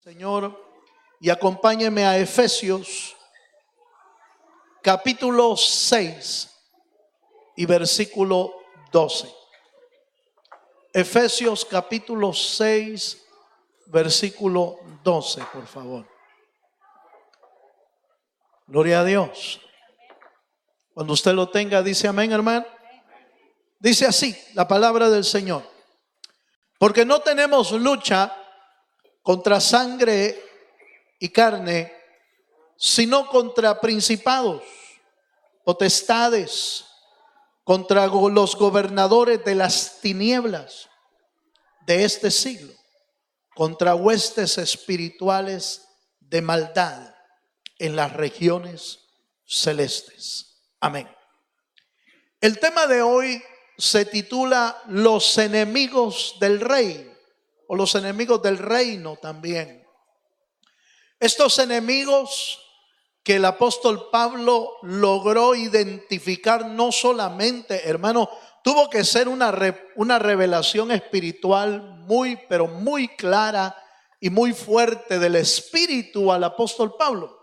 Señor, y acompáñeme a Efesios capítulo 6 y versículo 12. Efesios capítulo 6, versículo 12, por favor. Gloria a Dios. Cuando usted lo tenga, dice amén, hermano. Dice así la palabra del Señor: porque no tenemos lucha contra sangre y carne, sino contra principados, potestades, contra los gobernadores de las tinieblas de este siglo, contra huestes espirituales de maldad en las regiones celestes. Amén. El tema de hoy se titula Los enemigos del rey, o los enemigos del reino también. Estos enemigos que el apóstol Pablo logró identificar, no solamente, hermano, tuvo que ser una revelación espiritual pero muy clara y muy fuerte del Espíritu al apóstol Pablo.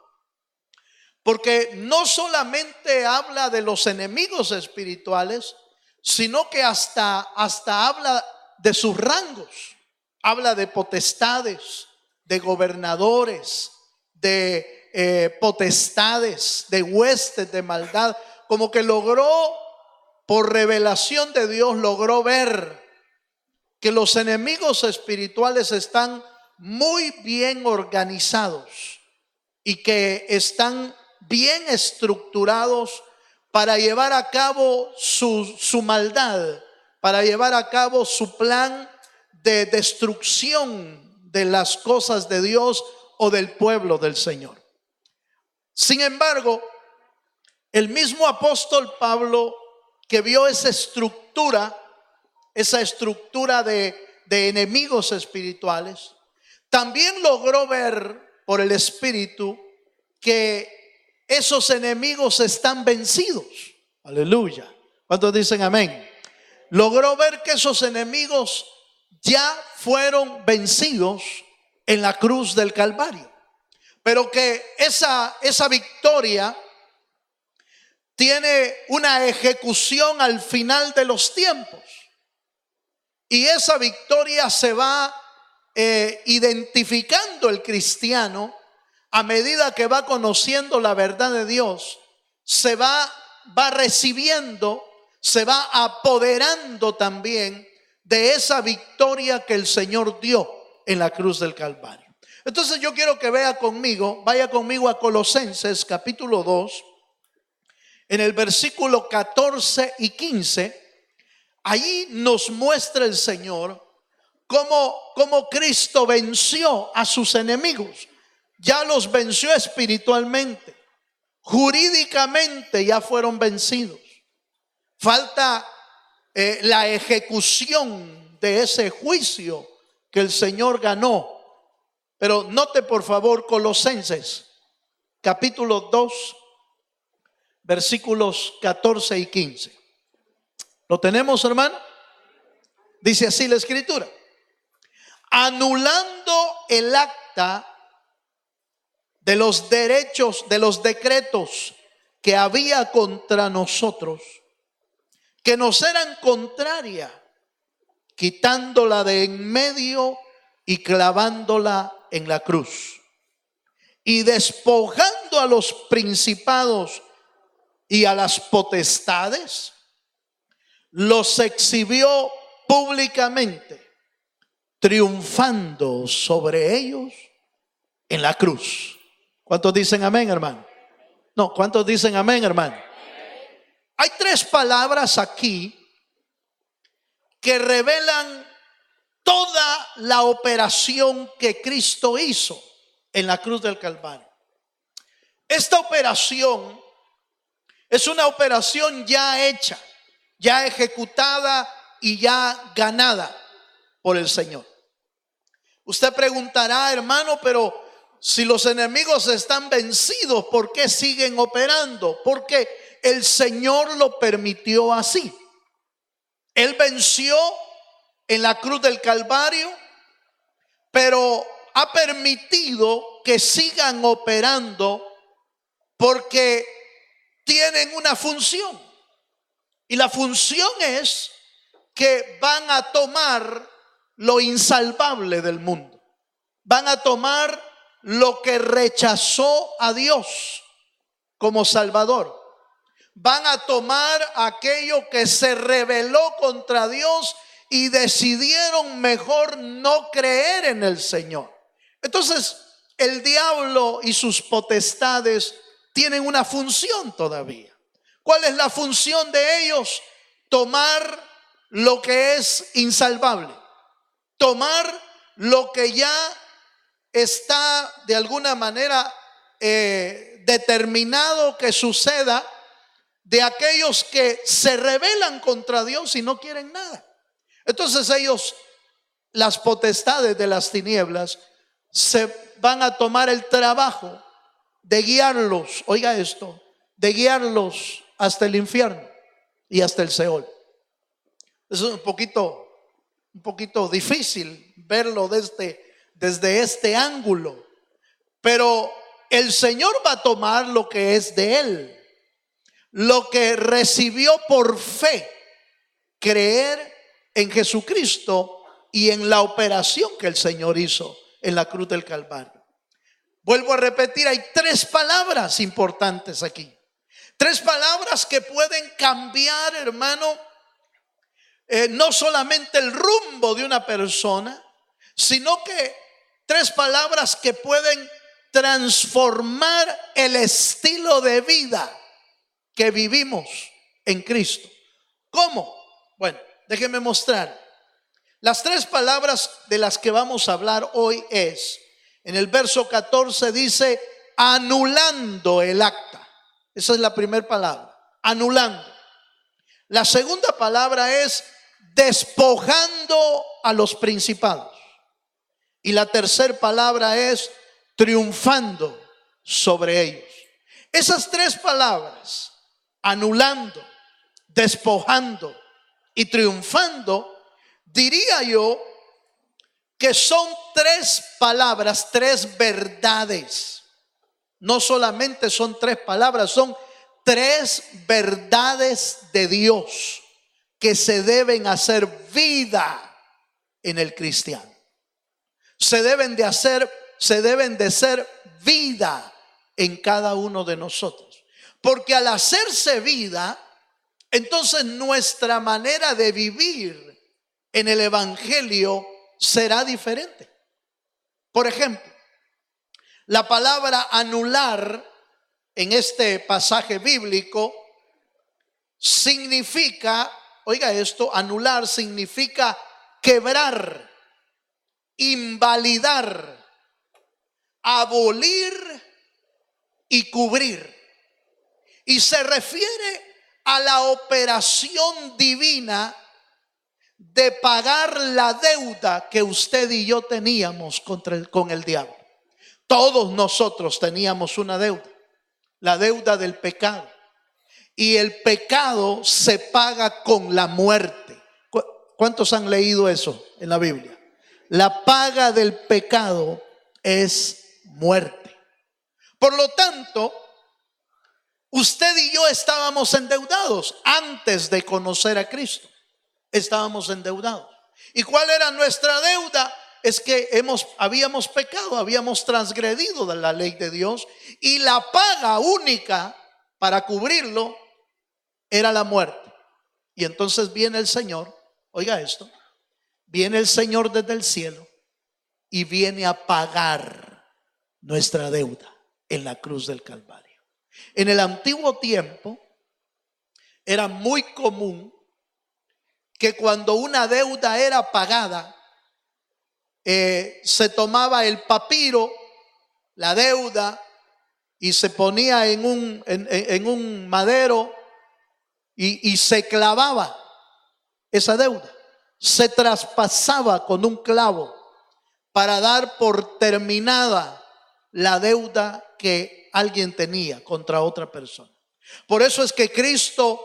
Porque no solamente habla de los enemigos espirituales, sino que hasta habla de sus rangos. Habla de potestades, de gobernadores, de potestades, de huestes de maldad. Como que logró, por revelación de Dios, logró ver que los enemigos espirituales están muy bien organizados y que están bien estructurados para llevar a cabo su maldad, para llevar a cabo su plan de destrucción de las cosas de Dios o del pueblo del Señor. Sin embargo, el mismo apóstol Pablo, que vio esa estructura de enemigos espirituales, también logró ver por el Espíritu que esos enemigos están vencidos. Aleluya. ¿Cuántos dicen amén? Logró ver que esos enemigos ya fueron vencidos en la cruz del Calvario, pero que esa victoria tiene una ejecución al final de los tiempos, y esa victoria se va identificando el cristiano a medida que va conociendo la verdad de Dios. Se va recibiendo, se va apoderando también de esa victoria que el Señor dio en la cruz del Calvario. Entonces yo quiero que vaya conmigo a Colosenses capítulo 2, en el versículo 14 y 15. Allí nos muestra el Señor cómo Cristo venció a sus enemigos. Ya los venció espiritualmente, jurídicamente ya fueron vencidos. Falta la ejecución de ese juicio que el Señor ganó. Pero note por favor Colosenses capítulo 2, versículos 14 y 15. ¿Lo tenemos, hermano? Dice así la escritura: anulando el acta de los derechos, de los decretos que había contra nosotros, que nos eran contraria, quitándola de en medio y clavándola en la cruz, y despojando a los principados y a las potestades, los exhibió públicamente, triunfando sobre ellos en la cruz. ¿Cuántos dicen amén, hermano? No, ¿cuántos dicen amén, hermano? Hay tres palabras aquí que revelan toda la operación que Cristo hizo en la cruz del Calvario. Esta operación es una operación ya hecha, ya ejecutada y ya ganada por el Señor. Usted preguntará, hermano, pero si los enemigos están vencidos, ¿por qué siguen operando? Porque el Señor lo permitió así. Él venció en la cruz del Calvario, pero ha permitido que sigan operando porque tienen una función. Y la función es que van a tomar lo insalvable del mundo. Van a tomar lo que rechazó a Dios como Salvador. Van a tomar aquello que se rebeló contra Dios y decidieron mejor no creer en el Señor. Entonces, el diablo y sus potestades tienen una función todavía. ¿Cuál es la función de ellos? Tomar lo que es insalvable. Tomar lo que ya está de alguna manera determinado que suceda, de aquellos que se rebelan contra Dios y no quieren nada. Entonces ellos, las potestades de las tinieblas, se van a tomar el trabajo de guiarlos, oiga esto, de guiarlos hasta el infierno y hasta el Seol. Es un poquito difícil verlo desde este ángulo, pero el Señor va a tomar lo que es de Él, lo que recibió por fe, creer en Jesucristo y en la operación que el Señor hizo en la cruz del Calvario. Vuelvo a repetir, hay 3 palabras importantes aquí. 3 palabras que pueden cambiar, hermano, no solamente el rumbo de una persona, sino que 3 palabras que pueden transformar el estilo de vida que vivimos en Cristo. ¿Cómo? Bueno, déjenme mostrar. Las 3 palabras de las que vamos a hablar hoy es, en el verso 14 dice, anulando el acta. Esa es la primera palabra, anulando. La segunda palabra es despojando a los principados. Y la tercera palabra es triunfando sobre ellos. Esas 3 palabras, anulando, despojando y triunfando, diría yo que son 3 palabras, 3 verdades. No solamente son 3 palabras, son 3 verdades de Dios que se deben hacer vida en el cristiano. Se deben de ser vida en cada uno de nosotros. Porque al hacerse vida, entonces nuestra manera de vivir en el evangelio será diferente. Por ejemplo, la palabra anular en este pasaje bíblico significa, oiga esto, anular significa quebrar, invalidar, abolir y cubrir. Y se refiere a la operación divina de pagar la deuda que usted y yo teníamos con el diablo. Todos nosotros teníamos una deuda, la deuda del pecado. Y el pecado se paga con la muerte. ¿Cuántos han leído eso en la Biblia? La paga del pecado es muerte. Por lo tanto, usted y yo estábamos endeudados antes de conocer a Cristo. Estábamos endeudados. ¿Y cuál era nuestra deuda? Es que habíamos pecado, habíamos transgredido de la ley de Dios, y la paga única para cubrirlo era la muerte. Y entonces viene el Señor, oiga esto, viene el Señor desde el cielo y viene a pagar nuestra deuda en la cruz del Calvario. En el antiguo tiempo era muy común que cuando una deuda era pagada, se tomaba el papiro, la deuda, y se ponía en un madero y se clavaba esa deuda. Se traspasaba con un clavo para dar por terminada la deuda que alguien tenía contra otra persona. Por eso es que Cristo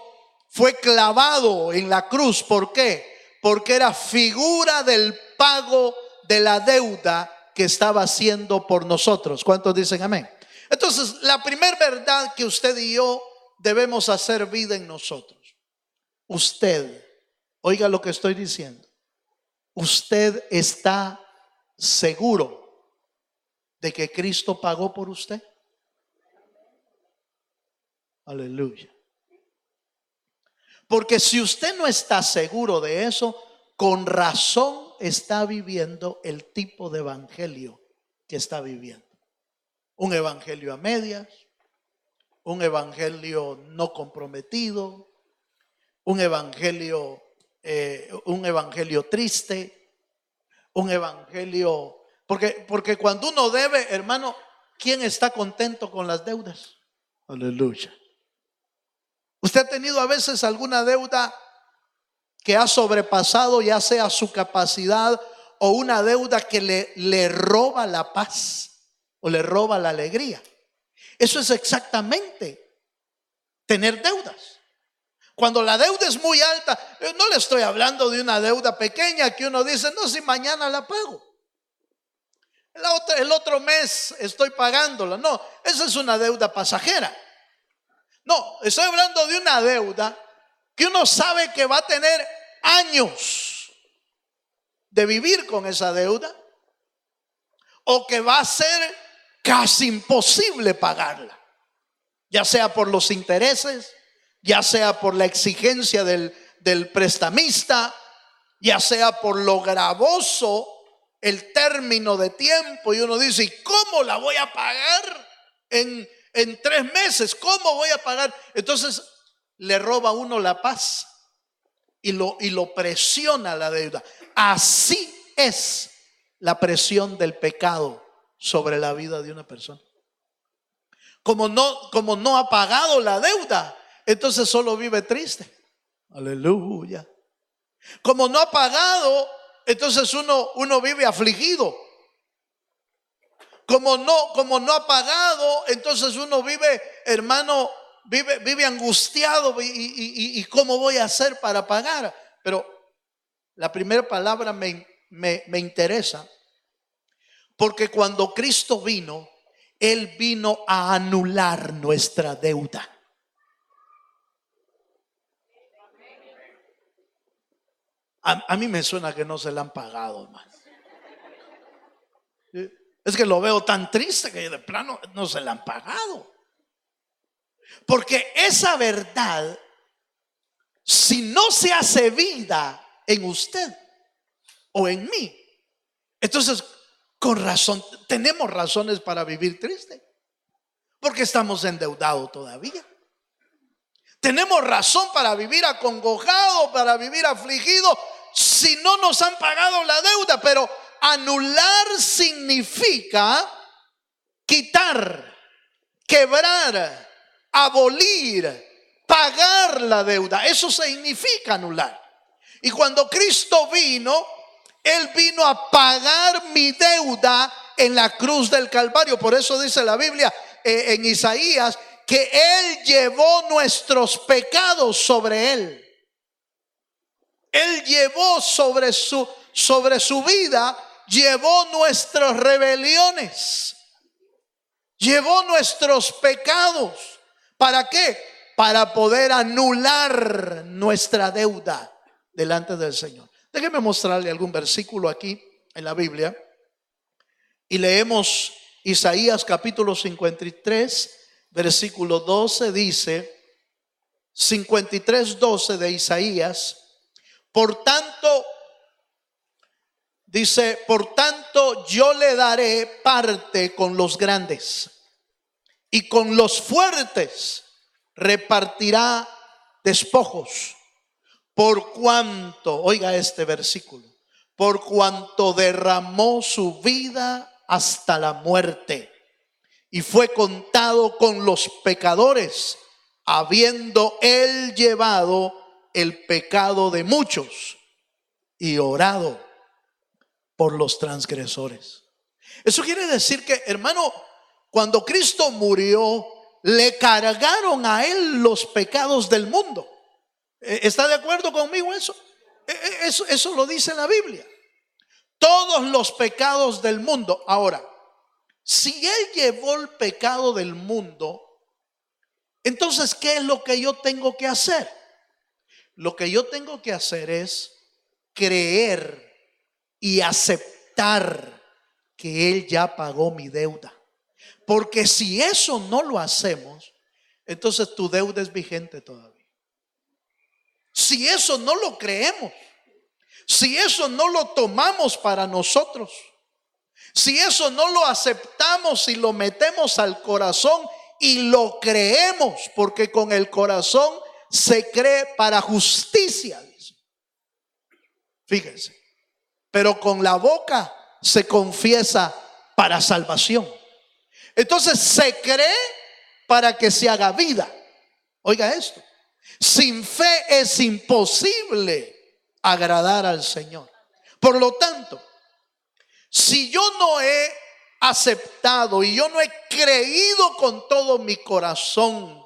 fue clavado en la cruz. ¿Por qué? Porque era figura del pago de la deuda que estaba haciendo por nosotros. ¿Cuántos dicen amén? Entonces, la primera verdad que usted y yo debemos hacer vida en nosotros. Usted, oiga lo que estoy diciendo. ¿Usted está seguro de que Cristo pagó por usted? Aleluya. Porque si usted no está seguro de eso, con razón está viviendo el tipo de evangelio que está viviendo. Un evangelio a medias, un evangelio no comprometido, un evangelio triste, un evangelio, porque cuando uno debe, hermano, ¿quién está contento con las deudas? Aleluya. ¿Usted ha tenido a veces alguna deuda que ha sobrepasado ya sea su capacidad, o una deuda que le roba la paz o le roba la alegría? Eso es exactamente tener deudas. Cuando la deuda es muy alta, no le estoy hablando de una deuda pequeña que uno dice, no, si mañana la pago, el otro mes estoy pagándola. No, esa es una deuda pasajera. No, estoy hablando de una deuda que uno sabe que va a tener años de vivir con esa deuda, o que va a ser casi imposible pagarla, ya sea por los intereses, ya sea por la exigencia del prestamista, ya sea por lo gravoso el término de tiempo. Y uno dice, ¿y cómo la voy a pagar en 3 meses? ¿Cómo voy a pagar? Entonces le roba a uno la paz y lo presiona la deuda. Así es la presión del pecado sobre la vida de una persona. Como no ha pagado la deuda, entonces solo vive triste. Aleluya. Como no ha pagado, entonces uno vive afligido. Como no ha pagado, entonces uno vive, hermano, vive angustiado. ¿Y cómo voy a hacer para pagar? Pero la primera palabra me interesa, porque cuando Cristo vino, Él vino a anular nuestra deuda. A mí me suena que no se la han pagado, hermano. Es que lo veo tan triste que de plano no se la han pagado. Porque esa verdad, si no se hace vida en usted o en mí, entonces con razón, tenemos razones para vivir triste, porque estamos endeudados todavía. Tenemos razón para vivir acongojado, para vivir afligido, si no nos han pagado la deuda. Pero anular significa quitar, quebrar, abolir, pagar la deuda. Eso significa anular. Y cuando Cristo vino, Él vino a pagar mi deuda en la cruz del Calvario. Por eso dice la Biblia en Isaías que Él llevó nuestros pecados sobre Él. Él llevó sobre su vida, llevó nuestras rebeliones, llevó nuestros pecados. ¿Para qué? Para poder anular nuestra deuda delante del Señor. Déjeme mostrarle algún versículo aquí en la Biblia. Y leemos Isaías capítulo 53, versículo 12. Dice 53:12 de Isaías: por tanto, dice, por tanto yo le daré parte con los grandes, y con los fuertes repartirá despojos. Por cuanto, oiga este versículo, por cuanto derramó su vida hasta la muerte y fue contado con los pecadores, habiendo él llevado el pecado de muchos y orado por los transgresores. Eso quiere decir que, hermano, cuando Cristo murió, le cargaron a él los pecados del mundo. ¿Está de acuerdo conmigo eso? Eso lo dice la Biblia. todos los pecados del mundo. Ahora, si Él llevó el pecado del mundo, entonces, ¿qué es lo que yo tengo que hacer? Lo que yo tengo que hacer es creer y aceptar que Él ya pagó mi deuda. Porque si eso no lo hacemos, entonces tu deuda es vigente todavía. Si eso no lo creemos, si eso no lo tomamos para nosotros, si eso no lo aceptamos y lo metemos al corazón y lo creemos, porque con el corazón se cree para justicia, dice. Fíjense, pero con la boca se confiesa para salvación. Entonces se cree para que se haga vida. Oiga esto, sin fe es imposible agradar al Señor. Por lo tanto, si yo no he aceptado y yo no he creído con todo mi corazón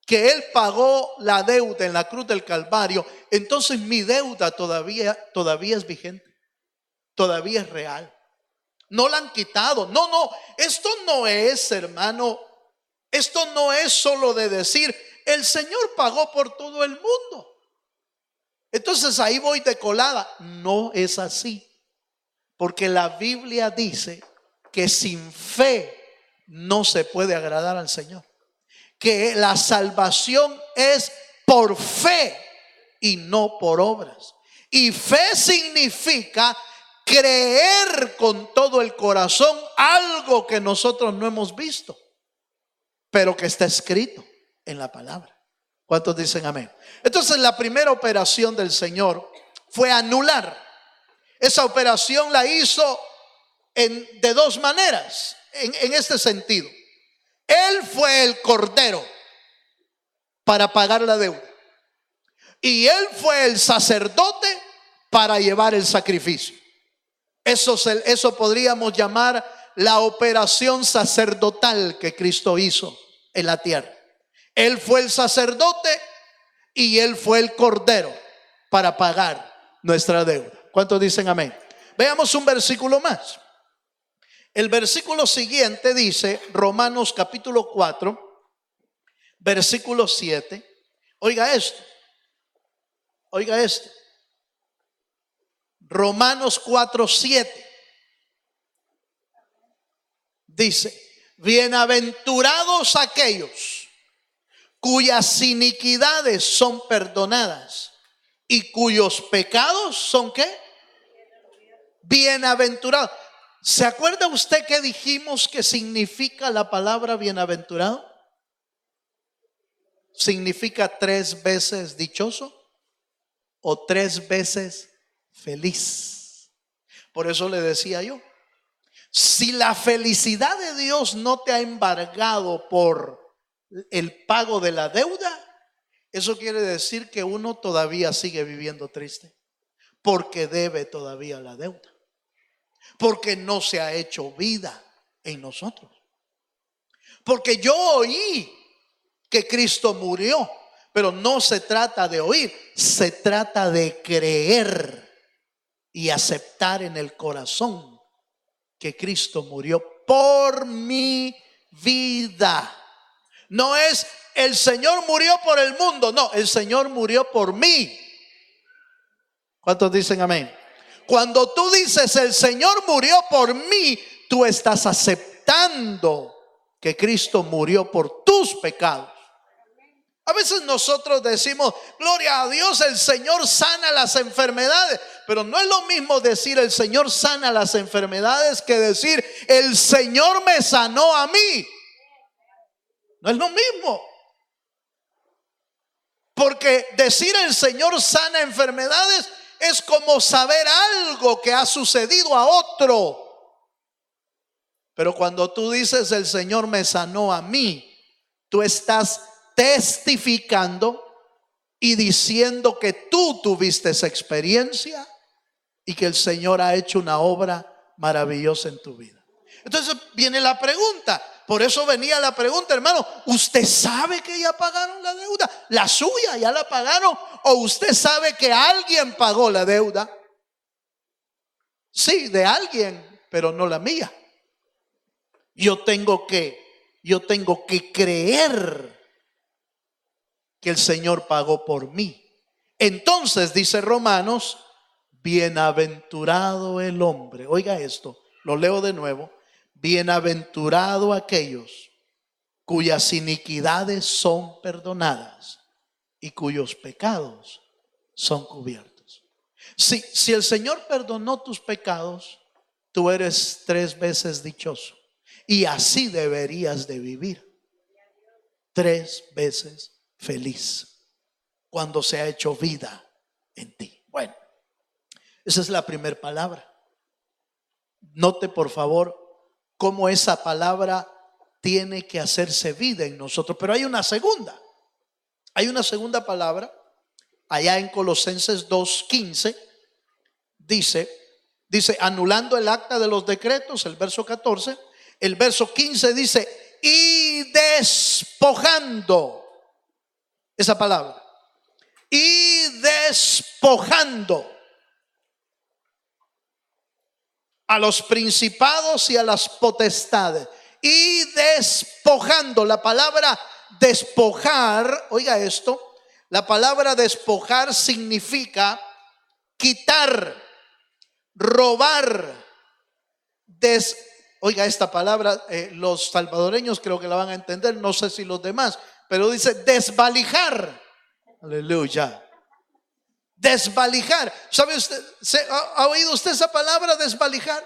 que Él pagó la deuda en la cruz del Calvario, entonces mi deuda todavía es vigente, todavía es real. No la han quitado. No, esto no es, hermano, esto no es solo de decir, el Señor pagó por todo el mundo, entonces ahí voy de colada. No es así, porque la Biblia dice que sin fe no se puede agradar al Señor, que la salvación es por fe y no por obras. Y fe significa creer con todo el corazón algo que nosotros no hemos visto, pero que está escrito en la palabra. ¿Cuántos dicen amén? Entonces la primera operación del Señor fue anular. Esa operación la hizo de dos maneras, en este sentido. Él fue el cordero para pagar la deuda, y Él fue el sacerdote para llevar el sacrificio. Eso podríamos llamar la operación sacerdotal que Cristo hizo en la tierra. Él fue el sacerdote y Él fue el cordero para pagar nuestra deuda. ¿Cuántos dicen amén? Veamos un versículo más. El versículo siguiente dice, Romanos capítulo 4, versículo 7. Oiga esto. Oiga esto. Romanos 4:7 dice: bienaventurados aquellos cuyas iniquidades son perdonadas y cuyos pecados son ¿qué? Bienaventurados. ¿Se acuerda usted que dijimos que significa la palabra bienaventurado? Significa 3 veces dichoso o 3 veces feliz. Por eso le decía yo, si la felicidad de Dios no te ha embargado por el pago de la deuda, eso quiere decir que uno todavía sigue viviendo triste, porque debe todavía la deuda, porque no se ha hecho vida en nosotros. Porque yo oí que Cristo murió, pero no se trata de oír, se trata de creer y aceptar en el corazón que Cristo murió por mi vida. No es el Señor murió por el mundo, no, el Señor murió por mí. ¿Cuántos dicen amén? Cuando tú dices el Señor murió por mí, tú estás aceptando que Cristo murió por tus pecados. A veces nosotros decimos, gloria a Dios, el Señor sana las enfermedades. Pero no es lo mismo decir el Señor sana las enfermedades que decir el Señor me sanó a mí. No es lo mismo. Porque decir el Señor sana enfermedades es como saber algo que ha sucedido a otro. Pero cuando tú dices el Señor me sanó a mí, tú estás testificando y diciendo que tú tuviste esa experiencia y que el Señor ha hecho una obra maravillosa en tu vida. Entonces viene la pregunta. Por eso venía la pregunta, hermano, ¿usted sabe que ya pagaron la deuda? ¿La suya ya la pagaron? ¿O usted sabe que alguien pagó la deuda? Sí, de alguien, pero no la mía. Yo tengo que creer que el Señor pagó por mí. Entonces dice Romanos, bienaventurado el hombre. Oiga esto, lo leo de nuevo. Bienaventurado aquellos cuyas iniquidades son perdonadas y cuyos pecados son cubiertos. Si el Señor perdonó tus pecados, tú eres 3 veces dichoso. Y así deberías de vivir. 3 veces feliz cuando se ha hecho vida en ti. Bueno, esa es la primera palabra. Note por favor cómo esa palabra tiene que hacerse vida en nosotros. Pero hay una segunda. Hay una segunda palabra. Allá en Colosenses 2:15 dice anulando el acta de los decretos, el verso 14. El verso 15 dice y despojando, esa palabra, y despojando a los principados y a las potestades, y despojando. La palabra despojar, oiga esto, la palabra despojar significa quitar, robar, oiga esta palabra, los salvadoreños creo que la van a entender, no sé si los demás, pero dice desvalijar. Aleluya. Desvalijar. ¿Sabe usted? ¿Ha oído usted esa palabra desvalijar?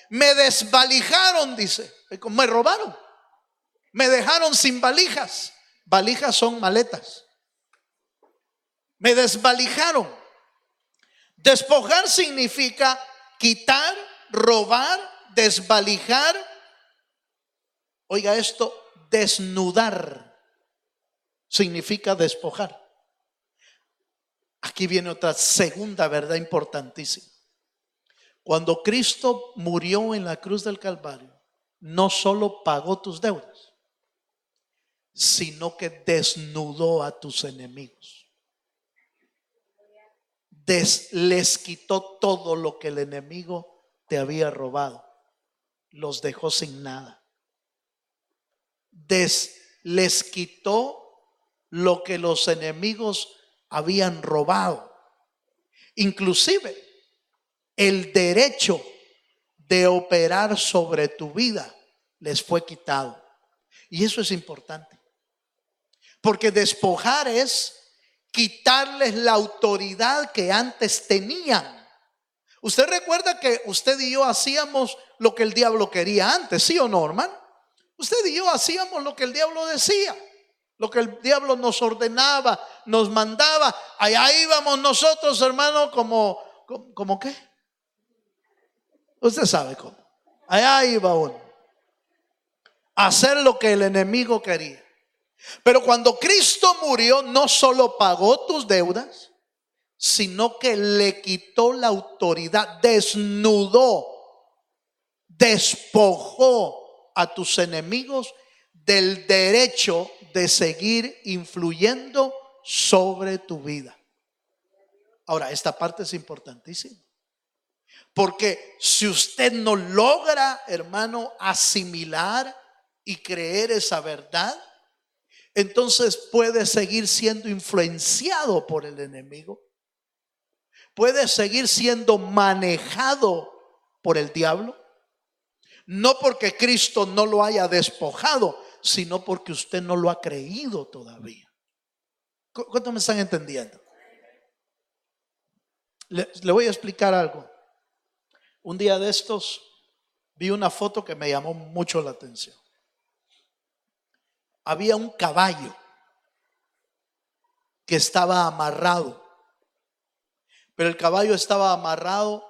Me desvalijaron, dice. Me robaron. Me dejaron sin valijas. Valijas son maletas. Me desvalijaron. Despojar significa quitar, robar, desvalijar. Oiga esto, desnudar significa despojar. Aquí viene otra segunda verdad importantísima. Cuando Cristo murió en la cruz del Calvario, no solo pagó tus deudas, sino que desnudó a tus enemigos. Les quitó todo lo que el enemigo te había robado. Los dejó sin nada. Les quitó lo que los enemigos habían robado. Inclusive el derecho de operar sobre tu vida les fue quitado. Y eso es importante, porque despojar es quitarles la autoridad que antes tenían. Usted recuerda que usted y yo hacíamos lo que el diablo quería antes, ¿sí o no, hermano? Usted y yo hacíamos lo que el diablo decía, lo que el diablo nos ordenaba, nos mandaba. Allá íbamos nosotros, hermano, como ¿qué? Usted sabe cómo. Allá iba uno a hacer lo que el enemigo quería. Pero cuando Cristo murió, no solo pagó tus deudas, sino que le quitó la autoridad, desnudó, despojó a tus enemigos del derecho de seguir influyendo sobre tu vida. Ahora, esta parte es importantísima, porque si usted no logra, hermano, asimilar y creer esa verdad, entonces puede seguir siendo influenciado por el enemigo, puede seguir siendo manejado por el diablo, no porque Cristo no lo haya despojado, sino porque usted no lo ha creído todavía. ¿Cuántos me están entendiendo? Le voy a explicar algo. Un día de estos vi una foto que me llamó mucho la atención. Había un caballo que estaba amarrado, pero el caballo estaba amarrado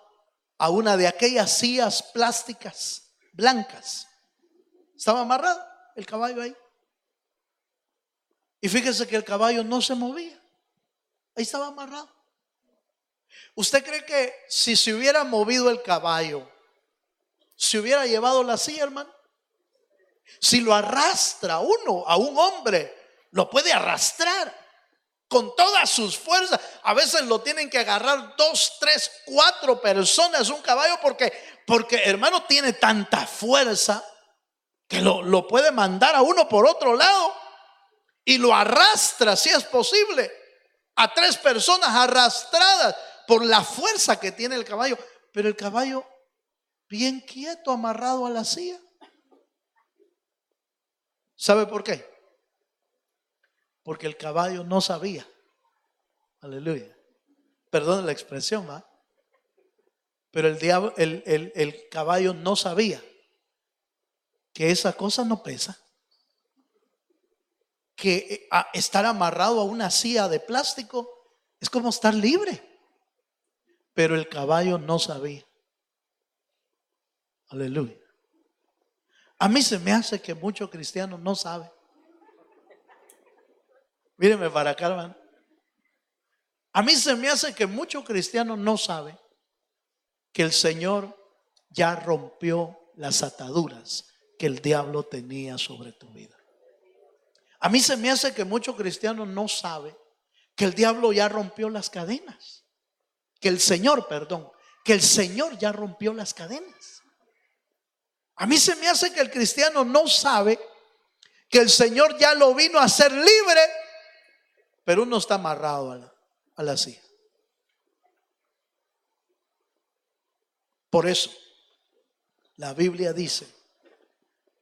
a una de aquellas sillas plásticas blancas. Estaba amarrado el caballo ahí. Y fíjese que el caballo no se movía. Ahí estaba amarrado. ¿Usted cree que si se hubiera movido el caballo, se hubiera llevado la silla, hermano? Si lo arrastra uno, a un hombre, lo puede arrastrar. con todas sus fuerzas. A veces lo tienen que agarrar 2, 3, 4 personas un caballo porque hermano tiene tanta fuerza que lo puede mandar a uno por otro lado y lo arrastra, si es posible, a 3 personas arrastradas por la fuerza que tiene el caballo. Pero el caballo bien quieto, amarrado a la silla. ¿Sabe por qué? Porque el caballo no sabía. Aleluya. Perdón la expresión, ¿va? Pero el caballo no sabía que esa cosa no pesa. Que estar amarrado a una silla de plástico es como estar libre. Pero el caballo no sabía. Aleluya. A mí se me hace que muchos cristianos no saben. Míreme para acá, hermano. A mí se me hace que muchos cristianos no saben que el Señor ya rompió las ataduras que el diablo tenía sobre tu vida. A mí se me hace que muchos cristianos no saben que el diablo ya rompió las cadenas. Que el Señor ya rompió las cadenas. A mí se me hace que el cristiano no sabe que el Señor ya lo vino a hacer libre, pero uno está amarrado a la silla. Por eso, la Biblia dice,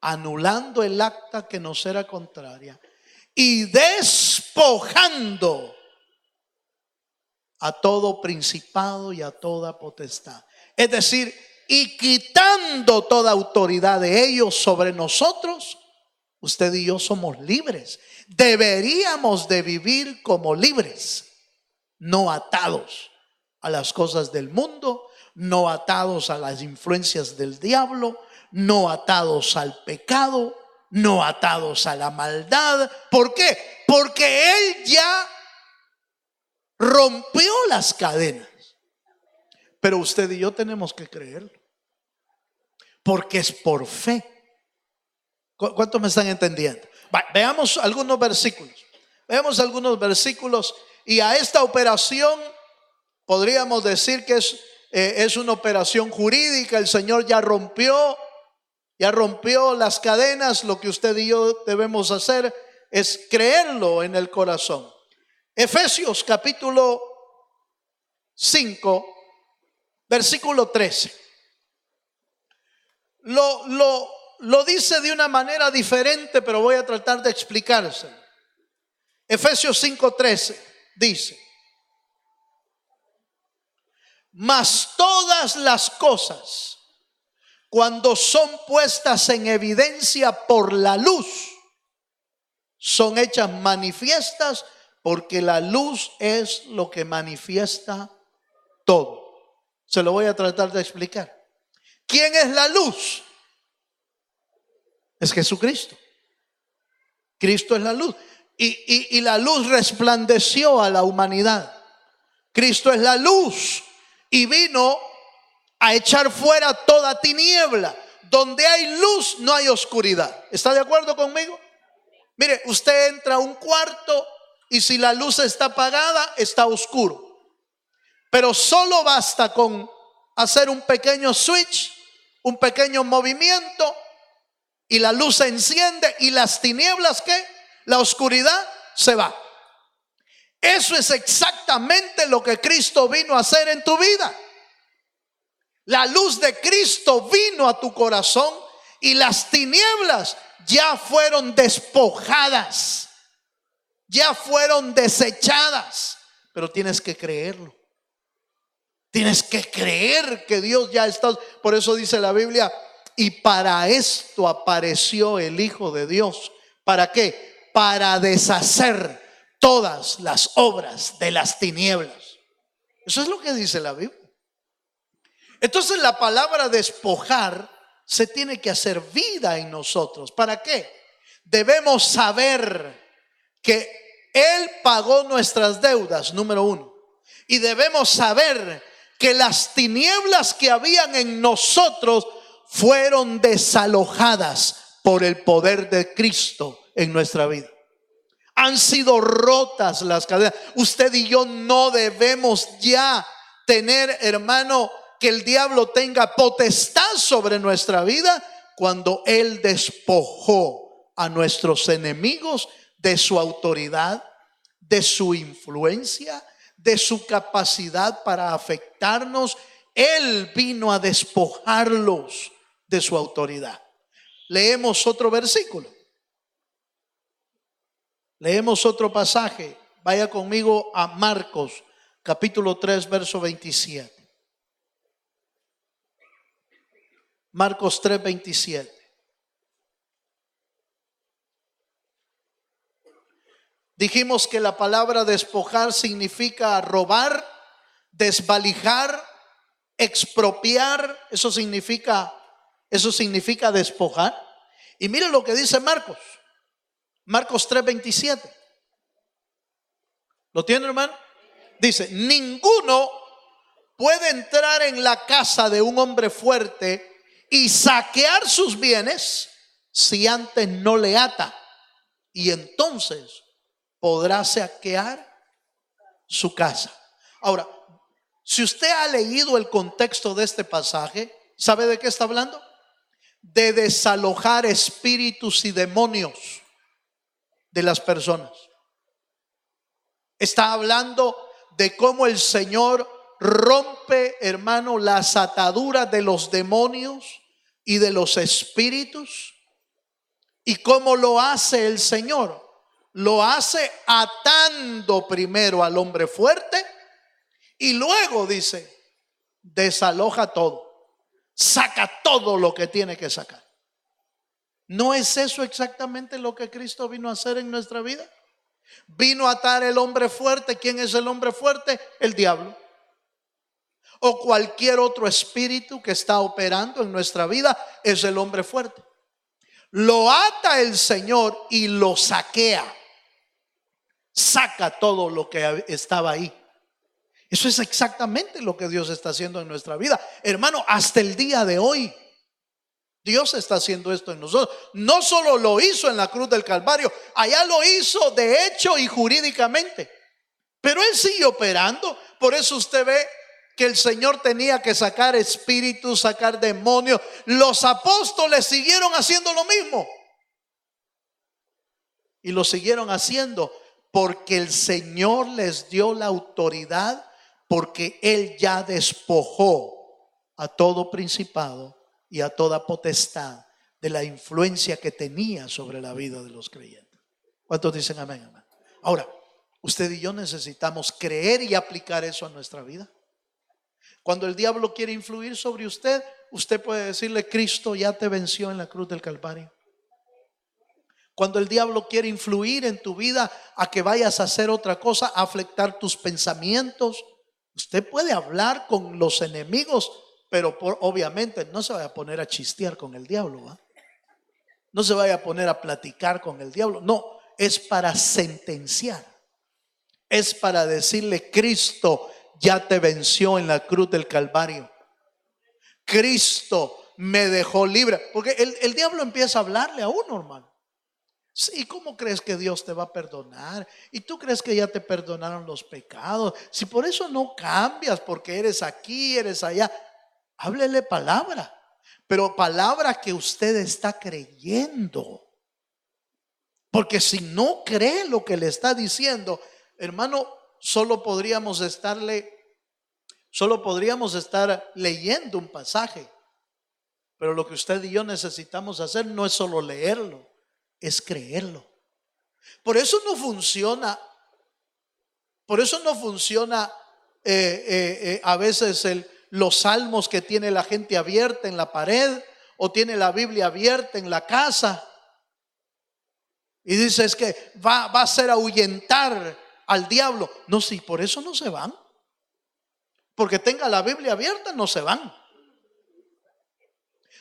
anulando el acta que nos era contraria y despojando a todo principado y a toda potestad. Es decir, y quitando toda autoridad de ellos sobre nosotros, usted y yo somos libres. Deberíamos de vivir como libres, no atados a las cosas del mundo, no atados a las influencias del diablo, no atados al pecado, no atados a la maldad. ¿Por qué? Porque Él ya rompió las cadenas. Pero usted y yo tenemos que creerlo, porque es por fe. ¿Cuántos me están entendiendo? Veamos algunos versículos. Y a esta operación podríamos decir que es una operación jurídica. El Señor ya rompió las cadenas. Lo que usted y yo debemos hacer es creerlo en el corazón. Efesios capítulo 5, versículo 13. Lo dice de una manera diferente, pero voy a tratar de explicárselo. Efesios 5:13 dice: mas todas las cosas, cuando son puestas en evidencia por la luz, son hechas manifiestas, porque la luz es lo que manifiesta todo. Se lo voy a tratar de explicar. ¿Quién es la luz? Es Jesucristo. Cristo es la luz. Y la luz resplandeció a la humanidad. Cristo es la luz y vino a echar fuera toda tiniebla. Donde hay luz no hay oscuridad. ¿Está de acuerdo conmigo? Mire, usted entra a un cuarto y si la luz está apagada, está oscuro. Pero solo basta con hacer un pequeño switch, un pequeño movimiento, y la luz se enciende y las tinieblas, ¿qué? La oscuridad se va. Eso es exactamente lo que Cristo vino a hacer en tu vida. La luz de Cristo vino a tu corazón y las tinieblas ya fueron despojadas, ya fueron desechadas. Pero tienes que creerlo. Tienes que creer que Dios ya está. Por eso dice la Biblia: y para esto apareció el Hijo de Dios. ¿Para qué? Para deshacer todas las obras de las tinieblas. Eso es lo que dice la Biblia. Entonces la palabra despojar se tiene que hacer vida en nosotros. ¿Para qué? Debemos saber que Él pagó nuestras deudas, número 1. Y debemos saber que las tinieblas que habían en nosotros fueron desalojadas por el poder de Cristo en nuestra vida. Han sido rotas las cadenas. Usted y yo no debemos ya tener, hermano, que el diablo tenga potestad sobre nuestra vida cuando él despojó a nuestros enemigos de su autoridad, de su influencia, de su capacidad para afectarnos. Él vino a despojarlos de su autoridad. Leemos otro versículo. Leemos otro pasaje. Vaya conmigo a Marcos, capítulo 3, verso 27. Marcos 3, 27. Dijimos que la palabra despojar significa robar, desvalijar, expropiar. Eso significa despojar. Y mire lo que dice Marcos. Marcos 3, 27. ¿Lo tiene, hermano? Dice: ninguno puede entrar en la casa de un hombre fuerte y saquear sus bienes si antes no le ata, y entonces podrá saquear su casa. Ahora, si usted ha leído el contexto de este pasaje, ¿sabe de qué está hablando? De desalojar espíritus y demonios de las personas. Está hablando de cómo el Señor rompe, hermano, las ataduras de los demonios y de los espíritus. ¿Y cómo lo hace el Señor? Lo hace atando primero al hombre fuerte y luego, dice, desaloja todo, saca todo lo que tiene que sacar. ¿No es eso exactamente lo que Cristo vino a hacer en nuestra vida? Vino a atar el hombre fuerte. ¿Quién es el hombre fuerte? El diablo. O cualquier otro espíritu que está operando en nuestra vida es el hombre fuerte. Lo ata el Señor y lo saquea. Saca todo lo que estaba ahí. Eso es exactamente lo que Dios está haciendo en nuestra vida. Hermano, hasta el día de hoy Dios está haciendo esto en nosotros. No solo lo hizo en la cruz del Calvario, allá lo hizo de hecho y jurídicamente, pero Él sigue operando. Por eso usted ve que el Señor tenía que sacar espíritus, sacar demonios. Los apóstoles siguieron haciendo lo mismo, y lo siguieron haciendo porque el Señor les dio la autoridad, porque Él ya despojó a todo principado y a toda potestad de la influencia que tenía sobre la vida de los creyentes. ¿Cuántos dicen amén, amén? Ahora, usted y yo necesitamos creer y aplicar eso a nuestra vida. Cuando el diablo quiere influir sobre usted, usted puede decirle: Cristo ya te venció en la cruz del Calvario. Cuando el diablo quiere influir en tu vida a que vayas a hacer otra cosa, a afectar tus pensamientos, usted puede hablar con los enemigos, pero obviamente no se vaya a poner a chistear con el diablo, ¿va? No se vaya a poner a platicar con el diablo. No, es para sentenciar. Es para decirle: Cristo ya te venció en la cruz del Calvario. Cristo me dejó libre. Porque el diablo empieza a hablarle a uno, hermano. ¿Y cómo crees que Dios te va a perdonar? ¿Y tú crees que ya te perdonaron los pecados? Si por eso no cambias, porque eres aquí, eres allá. Háblele palabra, pero palabra que usted está creyendo. Porque si no cree lo que le está diciendo, hermano, solo podríamos estar leyendo un pasaje. Pero lo que usted y yo necesitamos hacer no es solo leerlo, es creerlo. Por eso no funciona. A veces los salmos que tiene la gente abierta en la pared, o tiene la Biblia abierta en la casa, y dice: es que va a hacer ahuyentar al diablo. No, si por eso no se van, porque tenga la Biblia abierta, no se van.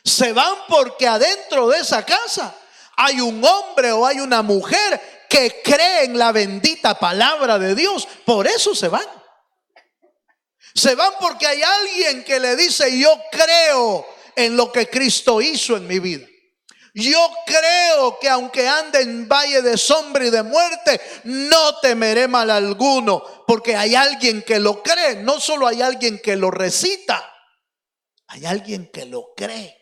Se van porque adentro de esa casa hay un hombre o hay una mujer que cree en la bendita palabra de Dios. Por eso se van. Se van porque hay alguien que le dice: yo creo en lo que Cristo hizo en mi vida. Yo creo que aunque ande en valle de sombra y de muerte, no temeré mal alguno, porque hay alguien que lo cree. No solo hay alguien que lo recita, hay alguien que lo cree.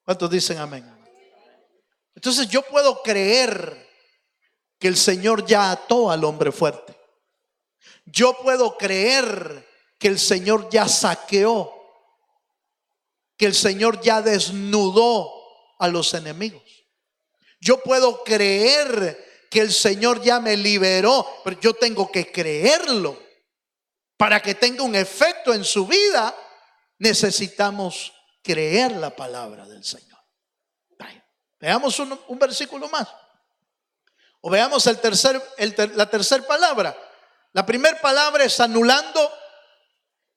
¿Cuántos dicen amén? Entonces yo puedo creer que el Señor ya ató al hombre fuerte. Yo puedo creer que el Señor ya saqueó, que el Señor ya desnudó a los enemigos. Yo puedo creer que el Señor ya me liberó, pero yo tengo que creerlo. Para que tenga un efecto en su vida, necesitamos creer la palabra del Señor. Veamos un versículo más. O veamos la tercera palabra. La primera palabra es anulando.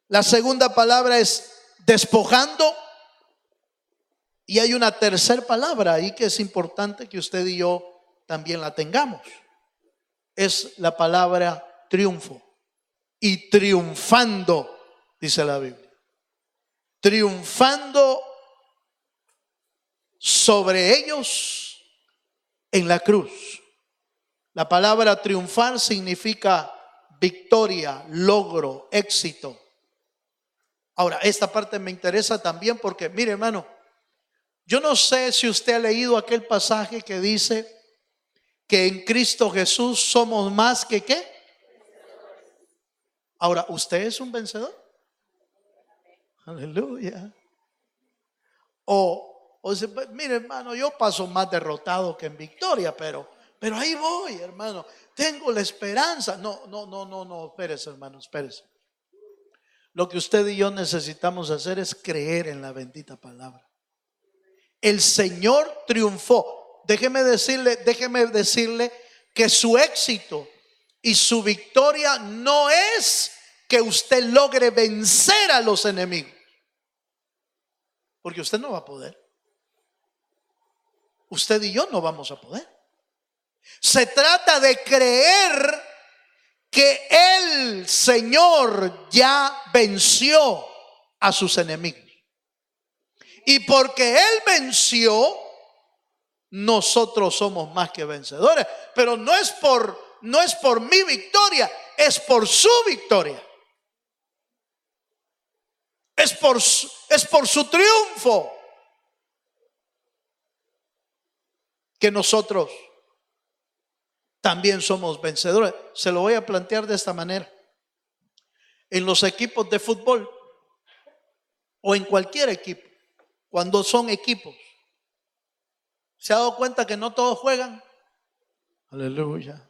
La segunda palabra es despojando. Y hay una tercera palabra ahí que es importante que usted y yo también la tengamos. Es la palabra triunfo. Y triunfando, dice la Biblia. Triunfando sobre ellos en la cruz. La palabra triunfar significa victoria, logro, éxito. Ahora, esta parte me interesa también porque, mire hermano, yo no sé si usted ha leído aquel pasaje que dice que en Cristo Jesús somos más que ¿qué? Ahora, ¿usted es un vencedor? Aleluya. O sea, mire hermano, yo paso más derrotado que en victoria, pero ahí voy hermano, tengo la esperanza. No, espérese hermano, espérese. Lo que usted y yo necesitamos hacer es creer en la bendita palabra. El Señor triunfó. Déjeme decirle que su éxito y su victoria no es que usted logre vencer a los enemigos, porque usted no va a poder. Usted y yo no vamos a poder. Se trata de creer que el Señor ya venció a sus enemigos. Y porque Él venció, nosotros somos más que vencedores. Pero no es por mi victoria, es por su victoria. Es por su triunfo que nosotros también somos vencedores. Se lo voy a plantear de esta manera. En los equipos de fútbol o en cualquier equipo, cuando son equipos, ¿se ha dado cuenta que no todos juegan? Aleluya.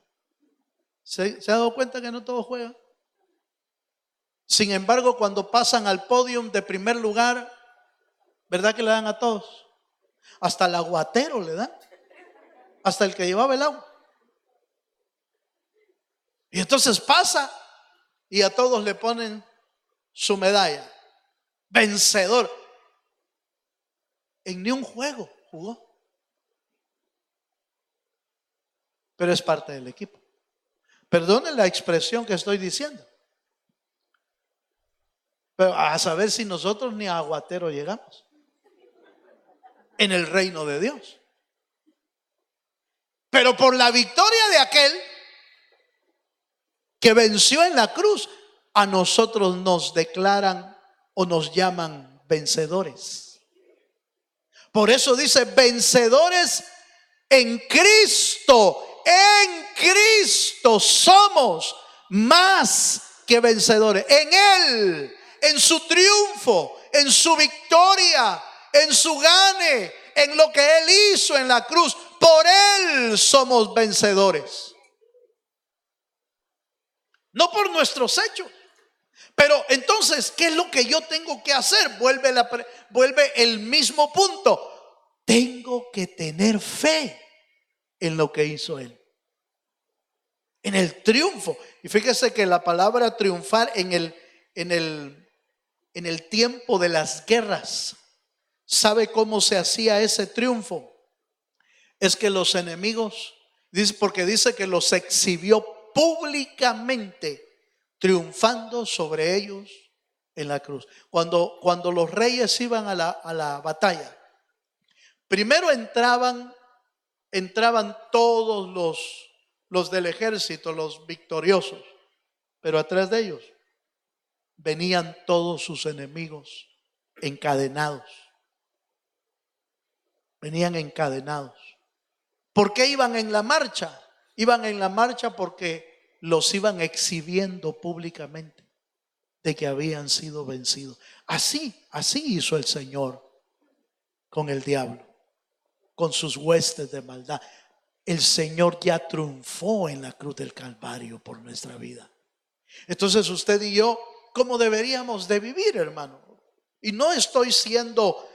¿Se ha dado cuenta que no todos juegan? Sin embargo, cuando pasan al podio de primer lugar, ¿verdad que le dan a todos? Hasta el aguatero le dan, hasta el que llevaba el agua. Y entonces pasa y a todos le ponen su medalla. Vencedor. En ni un juego jugó, pero es parte del equipo. Perdone la expresión que estoy diciendo, pero a saber si nosotros ni a aguatero llegamos en el reino de Dios. Pero por la victoria de aquel que venció en la cruz, a nosotros nos declaran o nos llaman vencedores. Por eso dice vencedores en Cristo. En Cristo somos más que vencedores. En Él, en su triunfo, en su victoria, en su gane, en lo que Él hizo en la cruz. Por Él somos vencedores. No por nuestros hechos. Pero entonces, ¿qué es lo que yo tengo que hacer? Vuelve el mismo punto. Tengo que tener fe en lo que hizo Él, en el triunfo. Y fíjese que la palabra triunfar en el tiempo de las guerras, ¿sabe cómo se hacía ese triunfo? Es que los enemigos, porque dice que los exhibió públicamente, triunfando sobre ellos en la cruz. Cuando los reyes iban a la batalla, Primero entraban todos los del ejército, los victoriosos, pero atrás de ellos venían todos sus enemigos encadenados. Venían encadenados. ¿Por qué iban en la marcha? Iban en la marcha porque los iban exhibiendo públicamente de que habían sido vencidos. Así hizo el Señor con el diablo, con sus huestes de maldad. El Señor ya triunfó en la cruz del Calvario por nuestra vida. Entonces usted y yo, ¿cómo deberíamos de vivir, hermano? Y no estoy siendo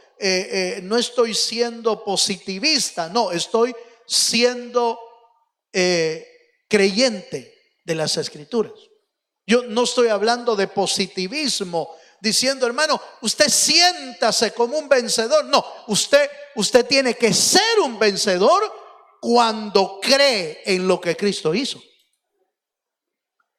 positivista, no, estoy siendo creyente de las Escrituras. Yo no estoy hablando de positivismo, diciendo, hermano, usted siéntase como un vencedor. No, usted tiene que ser un vencedor cuando cree en lo que Cristo hizo.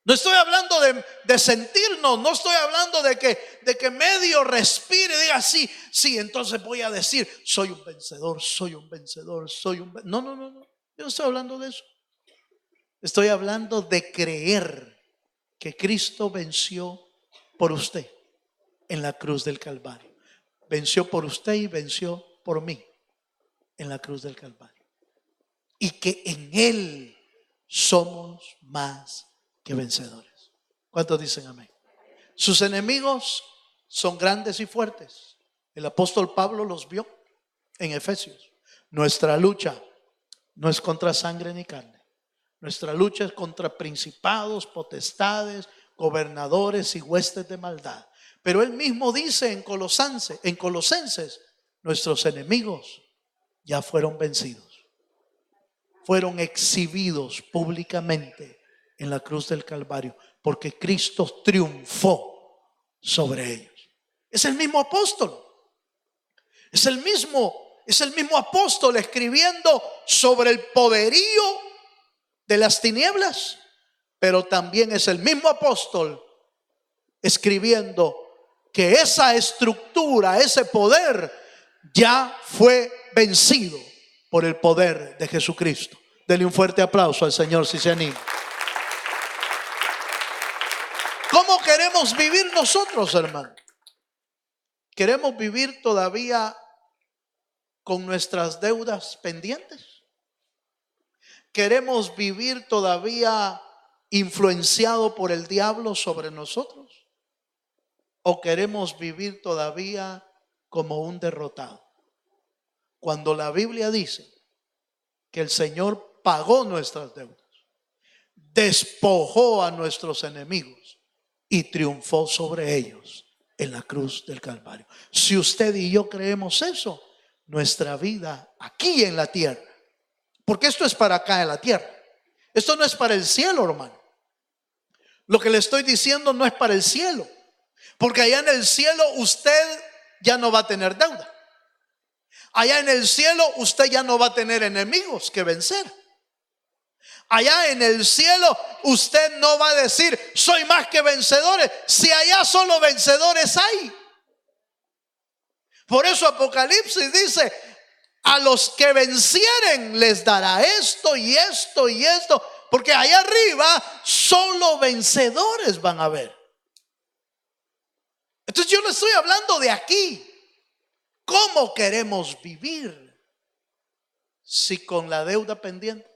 No estoy hablando de sentirnos, no estoy hablando de que medio respire y diga sí, entonces voy a decir, soy un vencedor, No, yo no estoy hablando de eso. Estoy hablando de creer que Cristo venció por usted en la cruz del Calvario. Venció por usted y venció por mí en la cruz del Calvario. Y que en Él somos más que vencedores. ¿Cuántos dicen amén? Sus enemigos son grandes y fuertes. El apóstol Pablo los vio en Efesios. Nuestra lucha no es contra sangre ni carne. Nuestra lucha es contra principados, potestades, gobernadores y huestes de maldad. Pero él mismo dice en Colosenses, nuestros enemigos ya fueron vencidos. Fueron exhibidos públicamente en la cruz del Calvario, porque Cristo triunfó sobre ellos. Es el mismo apóstol. Es el mismo apóstol escribiendo sobre el poderío de las tinieblas, pero también es el mismo apóstol escribiendo que esa estructura, ese poder ya fue vencido por el poder de Jesucristo. Dele un fuerte aplauso al Señor si se anima. ¿Cómo queremos vivir nosotros, hermano? ¿Queremos vivir todavía con nuestras deudas pendientes? ¿Queremos vivir todavía influenciado por el diablo sobre nosotros? ¿O queremos vivir todavía como un derrotado? Cuando la Biblia dice que el Señor pagó nuestras deudas, despojó a nuestros enemigos y triunfó sobre ellos en la cruz del Calvario. Si usted y yo creemos eso, nuestra vida aquí en la tierra, porque esto es para acá en la tierra, esto no es para el cielo, hermano. Lo que le estoy diciendo no es para el cielo, porque allá en el cielo usted ya no va a tener deuda. Allá en el cielo usted ya no va a tener enemigos que vencer. Allá en el cielo usted no va a decir soy más que vencedores, si allá solo vencedores hay. Por eso Apocalipsis dice: a los que vencieren les dará esto y esto y esto, porque allá arriba solo vencedores van a ver. Entonces yo le estoy hablando de aquí. ¿Cómo queremos vivir? Si con la deuda pendiente,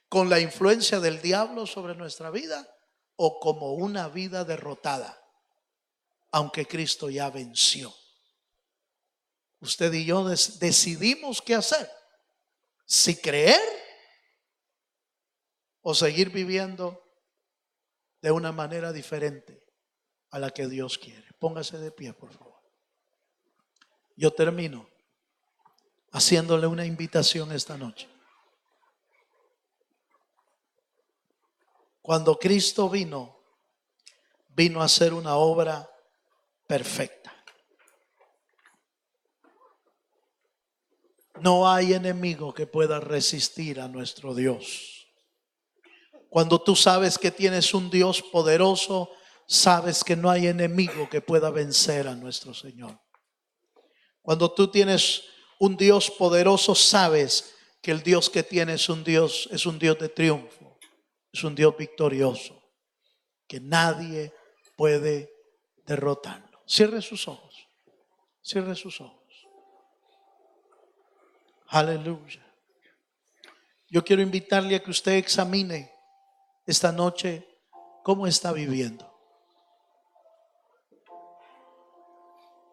con la influencia del diablo sobre nuestra vida, o como una vida derrotada, aunque Cristo ya venció. Usted y yo decidimos qué hacer: si creer o seguir viviendo de una manera diferente a la que Dios quiere. Póngase de pie, por favor. Yo termino haciéndole una invitación esta noche. Cuando Cristo vino a hacer una obra perfecta. No hay enemigo que pueda resistir a nuestro Dios. Cuando tú sabes que tienes un Dios poderoso, sabes que no hay enemigo que pueda vencer a nuestro Señor. Cuando tú tienes un Dios poderoso, sabes que el Dios que tienes es un Dios de triunfo, es un Dios victorioso, que nadie puede derrotarlo. Cierre sus ojos, cierre sus ojos. Aleluya. Yo quiero invitarle a que usted examine esta noche cómo está viviendo.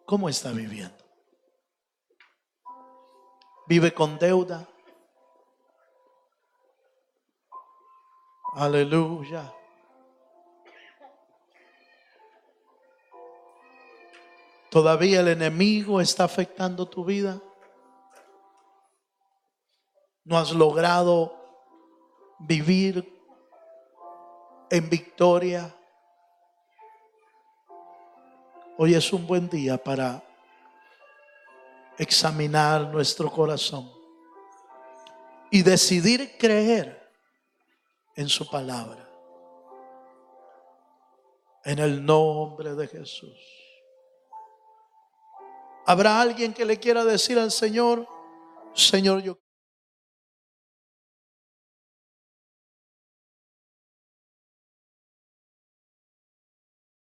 ¿Cómo está viviendo? ¿Vive con deuda? Aleluya. ¿Todavía el enemigo está afectando tu vida? ¿No has logrado vivir en victoria? Hoy es un buen día para examinar nuestro corazón y decidir creer en su palabra. En el nombre de Jesús. ¿Habrá alguien que le quiera decir al Señor, Señor, yo